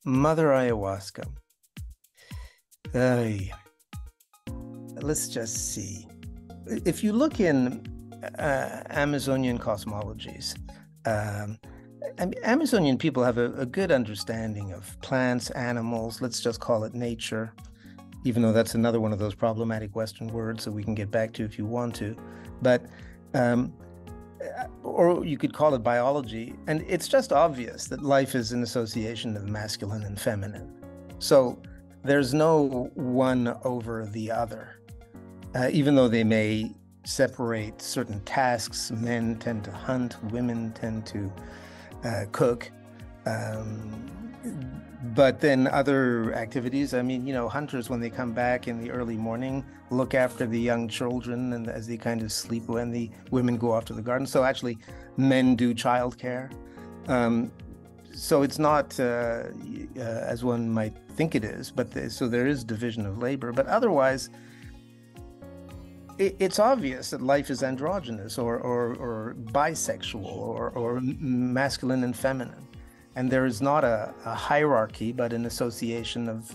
Mother Ayahuasca. Ay, let's just see. If you look in Amazonian cosmologies, Amazonian people have a good understanding of plants, animals, let's just call it nature, even though that's another one of those problematic Western words that we can get back to if you want to. But um, or you could call it biology. And it's just obvious that life is an association of masculine and feminine. So there's no one over the other, even though they may separate certain tasks. Men tend to hunt, women tend to cook. But then other activities, I mean, hunters, when they come back in the early morning, look after the young children and as they kind of sleep when the women go off to the garden. So actually, men do childcare. So it's not as one might think it is, but so there is division of labor. But otherwise, it's obvious that life is androgynous or bisexual or masculine and feminine. And there is not a hierarchy, but an association of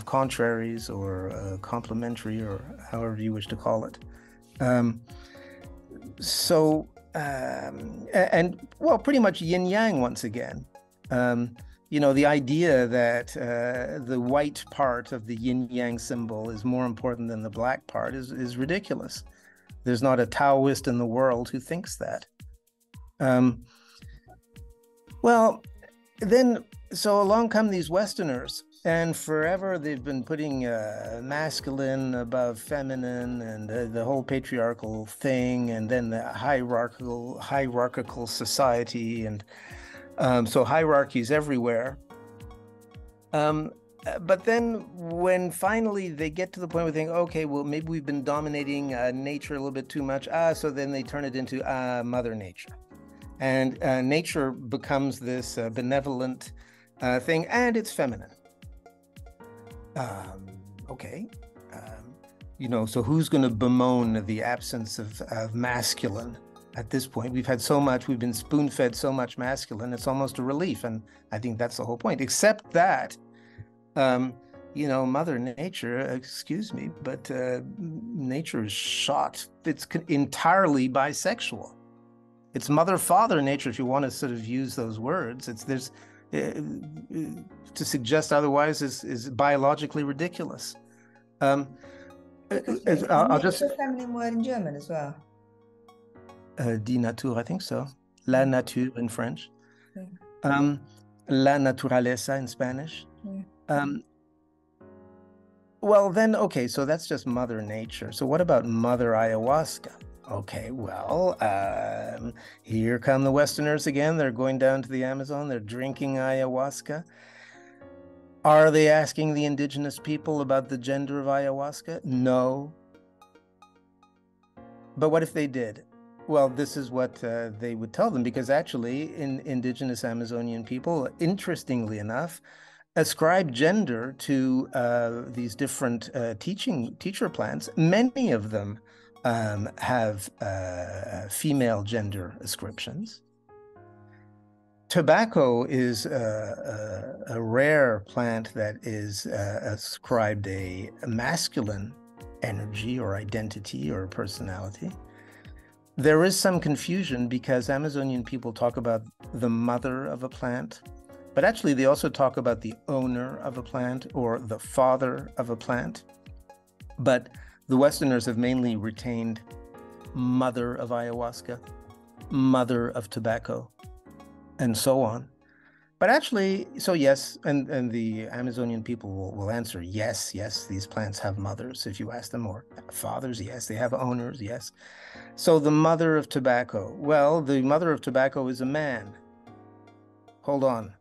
contraries or complementary, or however you wish to call it. And well, pretty much yin yang once again. The idea that the white part of the yin yang symbol is more important than the black part is ridiculous. There's not a Taoist in the world who thinks that. Well, then, so along come these Westerners, and forever they've been putting masculine above feminine and the whole patriarchal thing, and then the hierarchical society, and so hierarchies everywhere. But then when finally they get to the point where they think, okay, well, maybe we've been dominating nature a little bit too much, so then they turn it into Mother Nature. And nature becomes this benevolent thing, and it's feminine. Okay. So who's going to bemoan the absence of masculine at this point? We've been spoon-fed so much masculine, it's almost a relief. And I think that's the whole point, except that, Mother Nature, excuse me, but nature is shot. It's entirely bisexual. It's Mother, Father Nature, if you want to sort of use those words. To suggest otherwise is biologically ridiculous. I'll just. A feminine word in German as well. Die Natur, I think so. La nature in French. Yeah. La naturaleza in Spanish. Yeah. Well, then, okay, so that's just Mother Nature. So what about Mother Ayahuasca? Okay, well, here come the Westerners again. They're going down to the Amazon. They're drinking ayahuasca. Are they asking the indigenous people about the gender of ayahuasca? No. But what if they did? Well, this is what they would tell them, because actually, indigenous Amazonian people, interestingly enough, ascribe gender to these different teacher plants. Many of them have female gender ascriptions. Tobacco is a rare plant that is ascribed a masculine energy or identity or personality. There is some confusion because Amazonian people talk about the mother of a plant, but actually they also talk about the owner of a plant or the father of a plant. But the Westerners have mainly retained mother of ayahuasca, mother of tobacco, and so on. But actually, so yes, and the Amazonian people will answer, yes, these plants have mothers if you ask them, or fathers, yes, they have owners, yes. So the mother of tobacco, well, the mother of tobacco is a man. Hold on,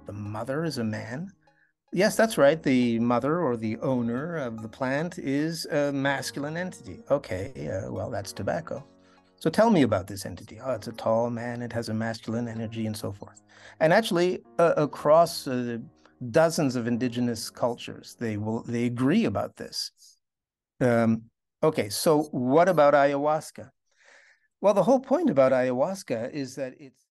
the mother is a man? Yes, that's right. The mother or the owner of the plant is a masculine entity. Okay, well, that's tobacco. So tell me about this entity. Oh, it's a tall man. It has a masculine energy and so forth. And actually, across dozens of indigenous cultures, they agree about this. Okay, so what about ayahuasca? Well, the whole point about ayahuasca is that it's